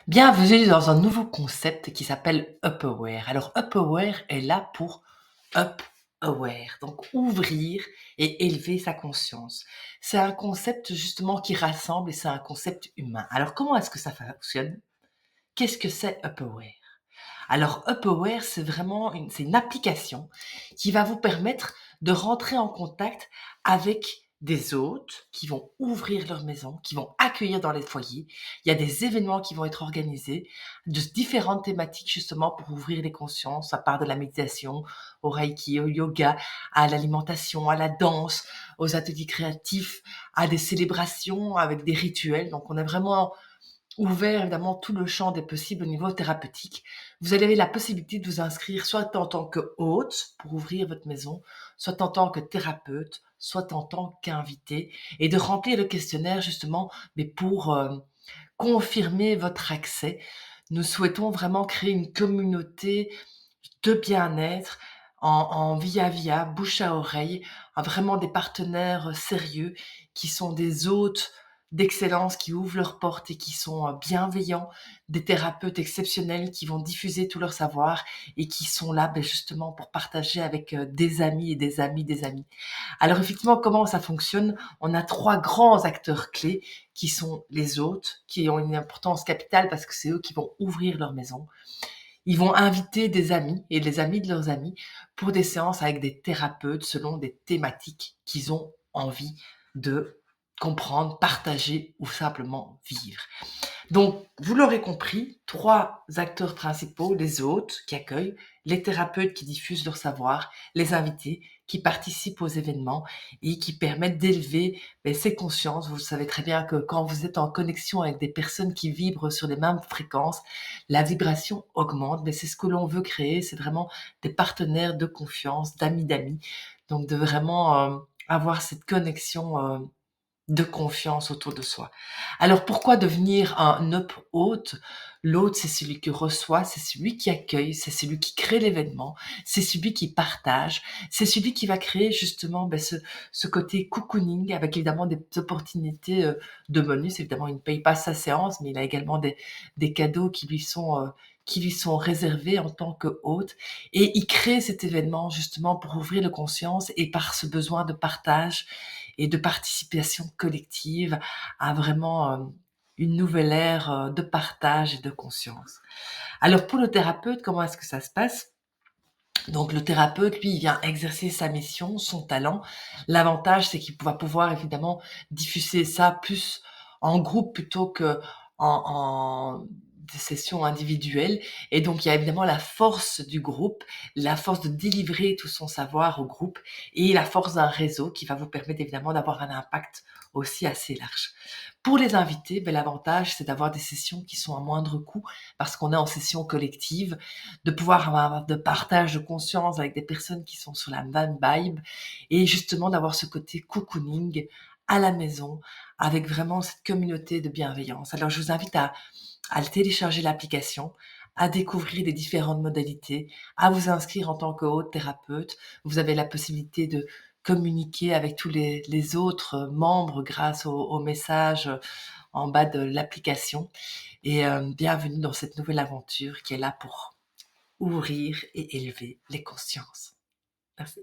Bienvenue dans un nouveau concept qui s'appelle Up Aware. Alors Up Aware est là pour Up Aware, donc ouvrir et élever sa conscience. C'est un concept justement qui rassemble et c'est un concept humain. Alors comment est-ce que ça fonctionne? Qu'est-ce que c'est Up Aware? Alors Up Aware, c'est une application qui va vous permettre de rentrer en contact avec des hôtes qui vont ouvrir leur maison, qui vont accueillir dans les foyers. Il y a des événements qui vont être organisés de différentes thématiques justement pour ouvrir les consciences, à part de la méditation, au reiki, au yoga, à l'alimentation, à la danse, aux ateliers créatifs, à des célébrations avec des rituels. Donc on est vraiment ouvert évidemment tout le champ des possibles au niveau thérapeutique. Vous avez la possibilité de vous inscrire soit en tant que hôte pour ouvrir votre maison, soit en tant que thérapeute, soit en tant qu'invité, et de remplir le questionnaire justement, mais pour confirmer votre accès. Nous souhaitons vraiment créer une communauté de bien-être en via, bouche à oreille, vraiment des partenaires sérieux qui sont des hôtes d'excellence qui ouvrent leurs portes et qui sont bienveillants, des thérapeutes exceptionnels qui vont diffuser tout leur savoir et qui sont là justement pour partager avec des amis et des amis des amis. Alors effectivement, comment ça fonctionne? On a 3 grands acteurs clés qui sont les hôtes, qui ont une importance capitale parce que c'est eux qui vont ouvrir leur maison. Ils vont inviter des amis et les amis de leurs amis pour des séances avec des thérapeutes selon des thématiques qu'ils ont envie de comprendre, partager ou simplement vivre. Donc, vous l'aurez compris, 3 acteurs principaux, les hôtes qui accueillent, les thérapeutes qui diffusent leur savoir, les invités qui participent aux événements et qui permettent d'élever ces consciences. Vous savez très bien que quand vous êtes en connexion avec des personnes qui vibrent sur les mêmes fréquences, la vibration augmente. Mais c'est ce que l'on veut créer, c'est vraiment des partenaires de confiance, d'amis, donc de vraiment avoir cette connexion de confiance autour de soi. Alors pourquoi devenir un up hôte? L'hôte, c'est celui qui reçoit, c'est celui qui accueille, c'est celui qui crée l'événement, c'est celui qui partage, c'est celui qui va créer justement ce côté cocooning avec évidemment des opportunités de bonus. Évidemment, il ne paye pas sa séance, mais il a également des cadeaux qui lui sont réservés en tant que hôte. Et il crée cet événement justement pour ouvrir la conscience et par ce besoin de partage et de participation collective à vraiment une nouvelle ère de partage et de conscience. Alors pour le thérapeute, comment est-ce que ça se passe? Donc le thérapeute, lui, il vient exercer sa mission, son talent. L'avantage, c'est qu'il va pouvoir évidemment diffuser ça plus en groupe plutôt que en des sessions individuelles. Et donc il y a évidemment la force du groupe, la force de délivrer tout son savoir au groupe et la force d'un réseau qui va vous permettre évidemment d'avoir un impact aussi assez large. Pour les invités, l'avantage, c'est d'avoir des sessions qui sont à moindre coût parce qu'on est en session collective, de pouvoir avoir de partage de conscience avec des personnes qui sont sur la même vibe et justement d'avoir ce côté cocooning à la maison avec vraiment cette communauté de bienveillance. Alors je vous invite à télécharger l'application, à découvrir les différentes modalités, à vous inscrire en tant que hôte thérapeute. Vous avez la possibilité de communiquer avec tous les autres membres grâce aux messages en bas de l'application. Et bienvenue dans cette nouvelle aventure qui est là pour ouvrir et élever les consciences. Merci.